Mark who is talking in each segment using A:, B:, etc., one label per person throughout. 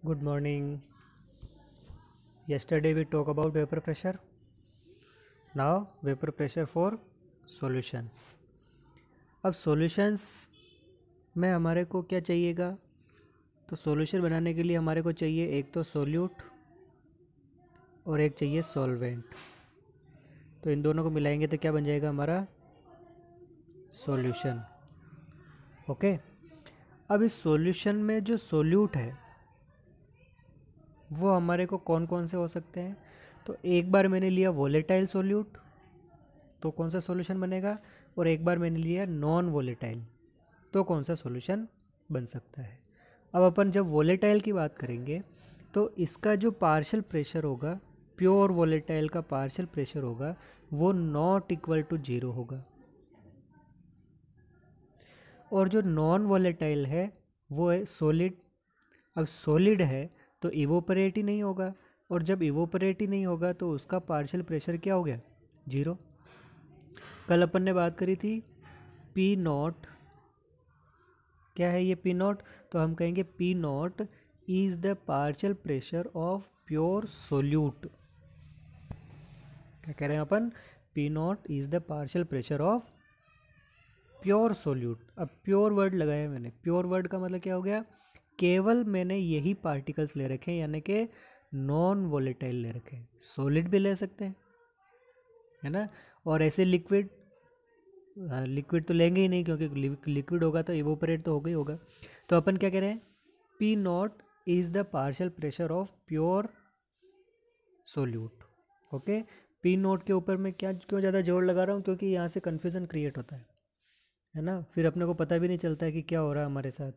A: Good morning. Yesterday we talked about vapor pressure. Now vapor pressure for solutions. अब solutions में हमारे को क्या चाहिएगा? तो सॉल्यूशन बनाने के लिए हमारे को चाहिए एक तो सोल्यूट और एक चाहिए सॉल्वेंट। तो इन दोनों को मिलाएंगे तो क्या बन जाएगा हमारा सॉल्यूशन। ओके। अब इस सॉल्यूशन में जो सोल्यूट है वो हमारे को कौन कौन से हो सकते हैं? तो एक बार मैंने लिया वोलेटाइल सोल्यूट, तो कौन सा सॉल्यूशन बनेगा, और एक बार मैंने लिया नॉन वोलेटाइल, तो कौन सा सॉल्यूशन बन सकता है। अब अपन जब वोलेटाइल की बात करेंगे तो इसका जो पार्शियल प्रेशर होगा, प्योर वोलेटाइल का पार्शियल प्रेशर होगा, वो नॉट इक्वल टू 0 होगा। और जो नॉन वोलेटाइल है वो है सॉलिड। अब सॉलिड है तो इवोपरेट ही नहीं होगा, और जब इवोपरेट ही नहीं होगा तो उसका पार्शियल प्रेशर क्या हो गया, 0। कल अपन ने बात करी थी पी नॉट, क्या है ये पी नॉट? तो हम कहेंगे P naught is the partial pressure of pure solute. क्या कह रहे हैं अपन? P naught is the partial pressure of pure solute. अब प्योर वर्ड लगाया मैंने, प्योर वर्ड का मतलब क्या हो गया, केवल मैंने यही पार्टिकल्स ले रखे हैं, यानी कि नॉन वोलेटाइल ले रखे हैं। सॉलिड भी ले सकते हैं, है ना। और ऐसे लिक्विड, लिक्विड तो लेंगे ही नहीं क्योंकि लिक्विड होगा तो इवोपरेट तो होगा ही होगा। तो अपन क्या कह रहे हैं, P naught is the partial pressure of pure solute. Okay. P note के ऊपर मैं क्या क्यों ज़्यादा जोर लगा रहा हूँ, क्योंकि यहाँ से कन्फ्यूज़न क्रिएट होता है ना। फिर अपने को पता भी नहीं चलता है कि क्या हो रहा है हमारे साथ,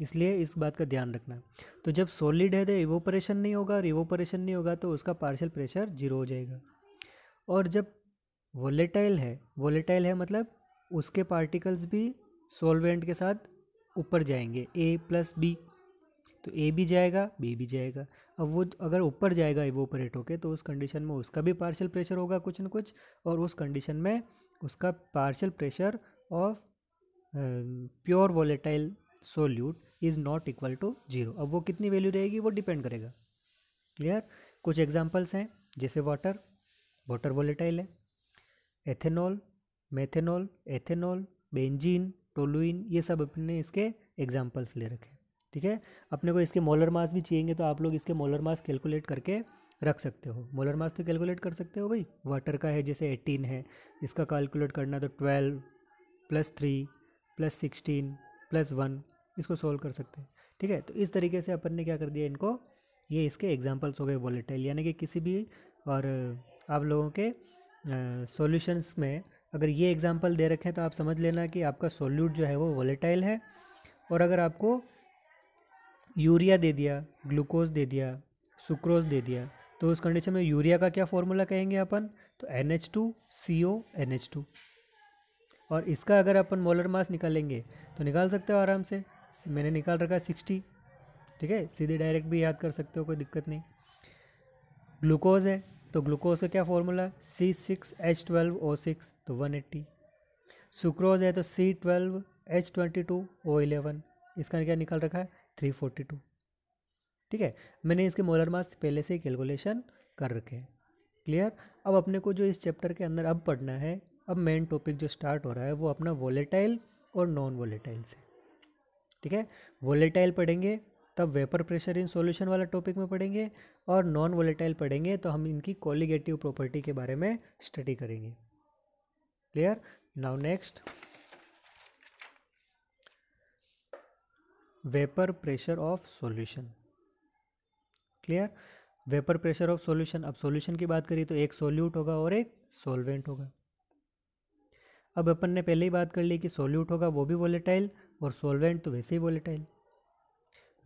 A: इसलिए इस बात का ध्यान रखना। तो जब सॉलिड है तो इवोपरेशन नहीं होगा, और इवोपरेशन नहीं होगा तो उसका पार्शियल प्रेशर 0 हो जाएगा। और जब वोलेटाइल है, वोलेटाइल है मतलब उसके पार्टिकल्स भी सॉल्वेंट के साथ ऊपर जाएंगे, ए प्लस बी, तो ए भी जाएगा बी भी जाएगा। अब वो अगर ऊपर जाएगा इवोपरेट होके तो उस कंडीशन में उसका भी पार्शियल प्रेशर होगा कुछ न कुछ, और उस कंडीशन में उसका partial pressure of pure volatile solute is not equal to 0। अब वो कितनी वैल्यू रहेगी वो डिपेंड करेगा। क्लियर? कुछ एग्जांपल्स हैं, जैसे वाटर, वाटर वोलेटाइल है। Ethanol, methanol, ethanol, benzene, toluene, ये सब अपने इसके एग्जांपल्स ले रखे हैं। ठीक है। अपने को इसके मोलर मास भी चाहिए तो आप लोग इसके मोलर मास कैलकुलेट करके रख सकते हो। मोलर मास तो कैलकुलेट कर सकते हो भाई, वाटर का है जैसे 18 है, इसका कैलकुलेट करना तो 12 प्लस 3 प्लस 16 प्लस 1, इसको सोल्व कर सकते हैं। ठीक है। तो इस तरीके से अपन ने क्या कर दिया इनको, ये इसके एग्जांपल्स हो गए वोलेटाइल, यानी कि किसी भी, और आप लोगों के सॉल्यूशंस में अगर ये एग्जांपल दे रखे हैं तो आप समझ लेना कि आपका सोल्यूट जो है वो वोलेटाइल है। और अगर आपको यूरिया दे दिया, ग्लूकोज दे दिया, सुक्रोज दे दिया, तो उस कंडीशन में यूरिया का क्या फॉर्मूला कहेंगे अपन, तो NH2CO NH2। और इसका अगर अपन मोलर मास निकालेंगे तो निकाल सकते हो आराम से, मैंने निकाल रखा है 60। ठीक है, सीधे डायरेक्ट भी याद कर सकते हो, कोई दिक्कत नहीं। ग्लूकोज है तो ग्लूकोज का क्या फॉर्मूला, C6H12O6, तो 180। सुक्रोज है तो C12H22O11, इसका क्या निकाल रखा है, 342। ठीक है, मैंने इसके मोलर मास पहले से ही कैलकुलेशन कर रखे हैं। क्लियर? अब अपने को जो इस चैप्टर के अंदर अब पढ़ना है, अब मेन टॉपिक जो स्टार्ट हो रहा है वो अपना वोलेटाइल और नॉन वोलेटाइल से। ठीक है, वोलेटाइल पढ़ेंगे तब वेपर प्रेशर इन सॉल्यूशन वाला टॉपिक में पढ़ेंगे, और नॉन वोलेटाइल पढ़ेंगे तो हम इनकी कोलिगेटिव प्रॉपर्टी के बारे में स्टडी करेंगे। Clear? Now next, vapour pressure of solution. Clear? Vapour pressure of solution. अब सॉल्यूशन की बात करी तो एक सोल्यूट होगा और एक सॉल्वेंट होगा। अब अपन ने पहले ही बात कर ली कि सोल्यूट होगा वो भी वोलेटाइल, और सॉल्वेंट तो वैसे ही वोलेटाइल।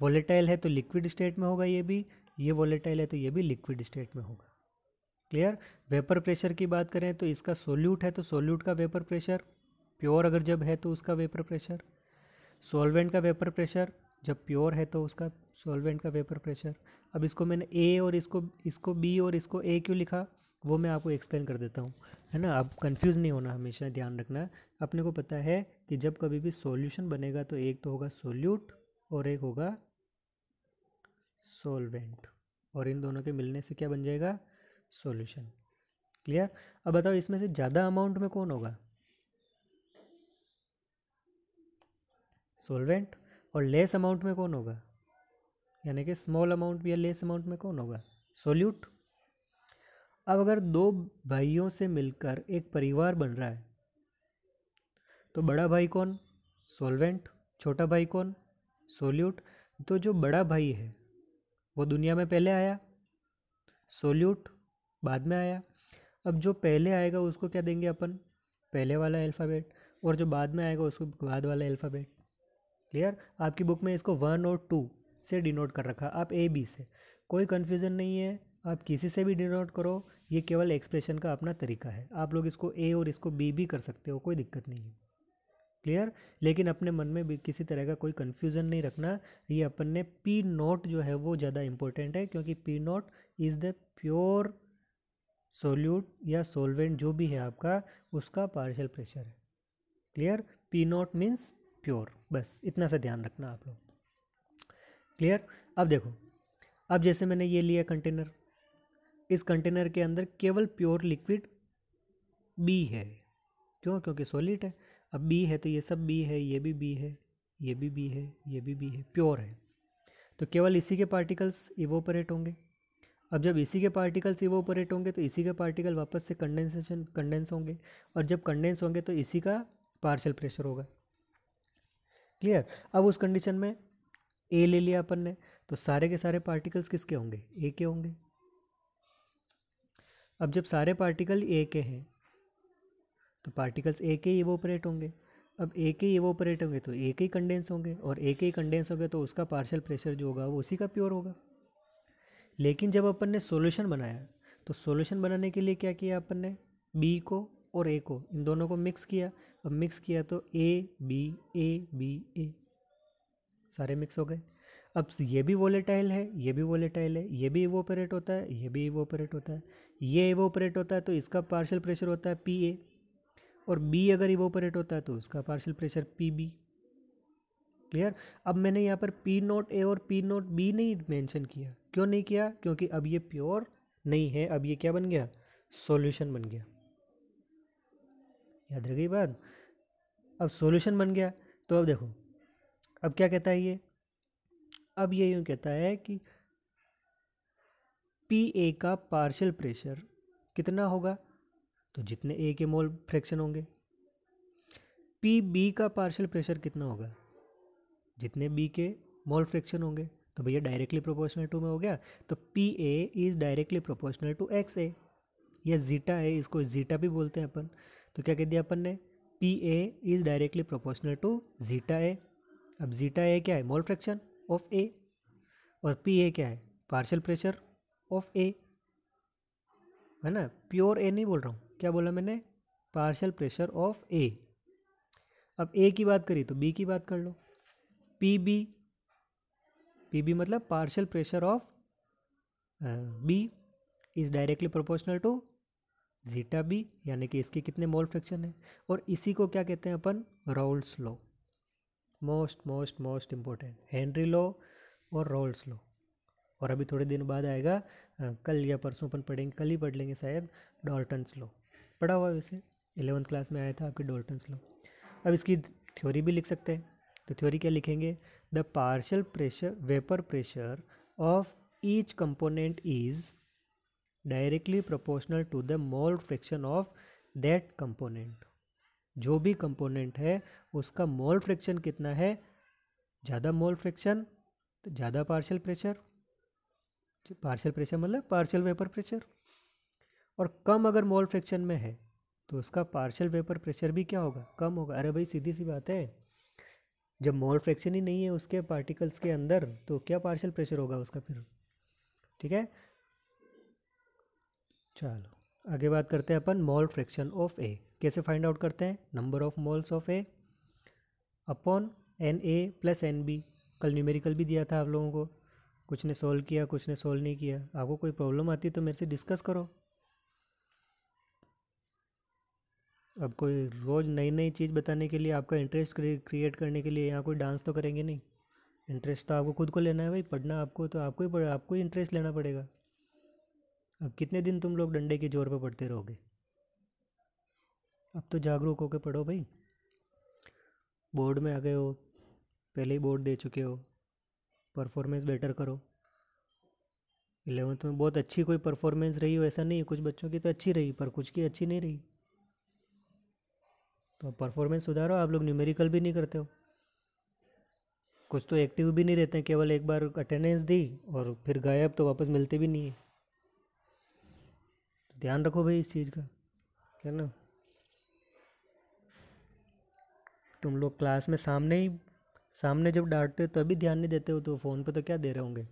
A: वोलेटाइल है तो लिक्विड स्टेट में होगा ये वोलेटाइल है तो ये भी लिक्विड स्टेट में होगा। क्लियर? वेपर प्रेशर की बात करें तो इसका सोल्यूट है तो सोल्यूट का वेपर प्रेशर, प्योर अगर जब है तो उसका वेपर प्रेशर। सॉल्वेंट का वेपर प्रेशर जब प्योर है तो उसका सॉल्वेंट का वेपर प्रेशर। अब इसको मैंने ए और इसको बी और इसको ए क्यों लिखा, वो मैं आपको एक्सप्लेन कर देता हूँ, है ना। अब कंफ्यूज नहीं होना, हमेशा ध्यान रखना। अपने को पता है कि जब कभी भी सॉल्यूशन बनेगा तो एक तो होगा सोल्यूट और एक होगा सॉल्वेंट, और इन दोनों के मिलने से क्या बन जाएगा? सॉल्यूशन। क्लियर? अब बताओ इसमें से ज़्यादा अमाउंट में कौन होगा? सॉल्वेंट। और लेस अमाउंट में कौन होगा? यानी कि स्मॉल अमाउंट या लेस अमाउंट में कौन होगा? सोल्यूट। अब अगर दो भाइयों से मिलकर एक परिवार बन रहा है तो बड़ा भाई कौन? सॉल्वेंट। छोटा भाई कौन? सोल्यूट। तो जो बड़ा भाई है वो दुनिया में पहले आया, सोल्यूट बाद में आया। अब जो पहले आएगा उसको क्या देंगे अपन? पहले वाला अल्फ़ाबेट, और जो बाद में आएगा उसको बाद वाला अल्फ़ाबेट। क्लियर? आपकी बुक में इसको 1 और 2 से डिनोट कर रखा, आप ए बी से, कोई कन्फ्यूज़न नहीं है, आप किसी से भी डिनोट करो, ये केवल एक्सप्रेशन का अपना तरीका है। आप लोग इसको ए और इसको बी भी कर सकते हो, कोई दिक्कत नहीं है। क्लियर? लेकिन अपने मन में भी किसी तरह का कोई कन्फ्यूज़न नहीं रखना। ये अपन ने पी नोट जो है वो ज़्यादा इंपॉर्टेंट है, क्योंकि P note is the pure solute या सोलवेंट जो भी है आपका, उसका पार्शियल प्रेशर है। Clear? P note means pure, बस इतना सा ध्यान रखना आप लोग। क्लियर? अब देखो, अब जैसे मैंने ये लिया कंटेनर, इस कंटेनर के अंदर केवल प्योर लिक्विड बी है। क्यों? क्योंकि सॉलिड है। अब बी है तो ये सब बी है, ये भी बी है, ये भी बी है, ये भी बी है, प्योर है। तो केवल इसी के पार्टिकल्स इवोपरेट होंगे। अब जब इसी के पार्टिकल्स इवोपरेट होंगे तो इसी के पार्टिकल वापस से कंडेंस होंगे, और जब कंडेंस होंगे तो इसी का पार्शियल प्रेशर होगा। क्लियर? अब उस कंडीशन में ए ले लिया अपन ने, तो सारे के सारे पार्टिकल्स किसके होंगे? ए के होंगे। अब जब सारे पार्टिकल ए के हैं तो पार्टिकल्स ए के इवोपरेट होंगे। अब ए के इवोपरेट होंगे तो ए के ही कंडेंस होंगे, और ए के ही कंडेंस होंगे तो उसका पार्शियल प्रेशर जो होगा वो उसी का प्योर होगा। लेकिन जब अपन ने सॉल्यूशन बनाया तो सॉल्यूशन बनाने के लिए क्या किया अपन ने? बी को और ए को, इन दोनों को मिक्स किया। अब मिक्स किया तो ए बी ए, सारे मिक्स हो गए। अब ये भी वोलेटाइल है, ये भी वोलेटाइल है, ये भी इवोपरेट होता है, ये भी इवोपरेट होता है, ये इवोपरेट होता है तो इसका पार्शियल प्रेशर होता है पी ए, और बी अगर इवोपरेट होता है तो उसका partial pressure P B. Clear? अब मैंने यहाँ पर पी नोट ए और पी नोट बी नहीं मेंशन किया। क्यों नहीं किया? क्योंकि अब ये प्योर नहीं है, अब ये क्या बन गया? सॉल्यूशन बन गया। याद रखिए बात। अब सॉल्यूशन बन गया तो अब देखो, अब क्या कहता है ये? अब ये यूँ कहता है कि पी ए का पार्शियल प्रेशर कितना होगा? तो जितने ए के मोल फ्रैक्शन होंगे। पी बी का पार्शियल प्रेशर कितना होगा? जितने बी के मोल फ्रैक्शन होंगे। तो भैया डायरेक्टली प्रोपोर्शनल टू में हो गया, तो P A is directly proportional to X A, या जीटा है, इसको जीटा भी बोलते हैं अपन। तो क्या कह दिया अपन ने? P A is directly proportional to zeta A. अब जीटा ए क्या है? मोल फ्रैक्शन ऑफ ए, और पी ए क्या है? पार्शियल प्रेशर ऑफ ए, है ना? प्योर ए नहीं बोल रहा हूँ, क्या बोला मैंने? पार्शियल प्रेशर ऑफ ए। अब ए की बात करी तो बी की बात कर लो। पी बी मतलब partial pressure of B is directly proportional to zeta B, यानी कि इसके कितने मोल फ्रैक्शन है। और इसी को क्या कहते हैं अपन? Raoult's law. Most most most important, Henry law और राउल्स लॉ। और अभी थोड़े दिन बाद आएगा, कल या परसों अपन पढ़ेंगे, कल ही पढ़ लेंगे शायद, डाल्टन्स लॉ। पढ़ा हुआ वैसे 11th क्लास में आया था आपके डाल्टन्स लॉ। अब इसकी थ्योरी भी लिख सकते हैं। तो थ्योरी क्या लिखेंगे? The partial pressure vapour pressure of each component is directly proportional to the mole fraction of that component. जो भी कंपोनेंट है उसका मोल फ्रैक्शन कितना है, ज़्यादा मोल फ्रैक्शन तो ज़्यादा पार्शियल प्रेशर, पार्शियल प्रेशर मतलब पार्शियल वेपर प्रेशर, और कम अगर मोल फ्रैक्शन में है तो उसका पार्शियल वेपर प्रेशर भी क्या होगा? कम होगा। अरे भाई सीधी सी बात है, जब मोल फ्रैक्शन ही नहीं है उसके पार्टिकल्स के अंदर तो क्या पार्शियल प्रेशर होगा उसका फिर? ठीक है, चलो आगे बात करते हैं अपन मोल फ्रैक्शन ऑफ ए। कैसे फाइंड आउट करते हैं? Number of moles of A upon N A plus N B. कल न्यूमेरिकल भी दिया था आप लोगों को, कुछ ने सोल्व किया, कुछ ने सोल्व नहीं किया। आपको कोई प्रॉब्लम आती है तो मेरे से डिस्कस करो। अब कोई रोज़ नई नई चीज़ बताने के लिए, आपका इंटरेस्ट क्रिएट करने के लिए यहाँ कोई डांस तो करेंगे नहीं, इंटरेस्ट तो आपको खुद को लेना है भाई, पढ़ना आपको तो आपको ही इंटरेस्ट लेना पड़ेगा। अब कितने दिन तुम लोग डंडे के जोर पे पढ़ते रहोगे? अब तो जागरूक होकर पढ़ो भाई। बोर्ड में आ गए हो, पहले ही बोर्ड दे चुके हो, परफॉर्मेंस बेटर करो। 11th में बहुत अच्छी कोई परफॉर्मेंस रही हो ऐसा नहीं, कुछ बच्चों की तो अच्छी रही पर कुछ की अच्छी नहीं रही। तो परफॉर्मेंस सुधारो। आप लोग न्यूमेरिकल भी नहीं करते हो, कुछ तो एक्टिव भी नहीं रहते हैं, केवल एक बार अटेंडेंस दी और फिर गायब, तो वापस मिलते भी नहीं है। तो ध्यान रखो भाई इस चीज़ का, है ना। तुम लोग क्लास में सामने जब डांटते हो तभी ध्यान नहीं देते हो, तो फ़ोन पे तो क्या दे रहे होंगे।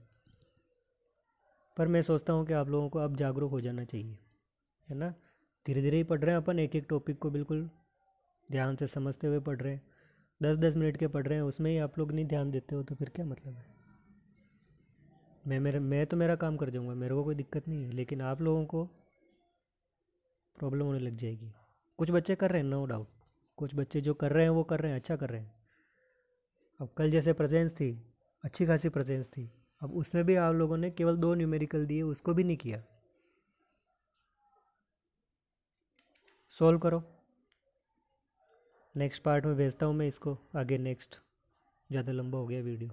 A: पर मैं सोचता हूँ कि आप लोगों को अब जागरूक हो जाना चाहिए, है ना। धीरे धीरे ही पढ़ रहे हैं अपन, एक एक टॉपिक को बिल्कुल ध्यान से समझते हुए पढ़ रहे हैं। 10-10 मिनट के पढ़ रहे हैं, उसमें ही आप लोग नहीं ध्यान देते हो तो फिर क्या मतलब है। मैं तो मेरा काम कर जाऊँगा, मेरे को कोई दिक्कत नहीं है, लेकिन आप लोगों को प्रॉब्लम होने लग जाएगी। कुछ बच्चे कर रहे हैं, नो डाउट, कुछ बच्चे जो कर रहे हैं वो कर रहे हैं, अच्छा कर रहे हैं। अब कल जैसे प्रेजेंस थी, अच्छी खासी प्रेजेंस थी, अब उसमें भी आप लोगों ने केवल 2 न्यूमेरिकल दिए, उसको भी नहीं किया। सॉल्व करो। नेक्स्ट पार्ट में भेजता हूँ मैं इसको आगे, नेक्स्ट। ज़्यादा लंबा हो गया वीडियो।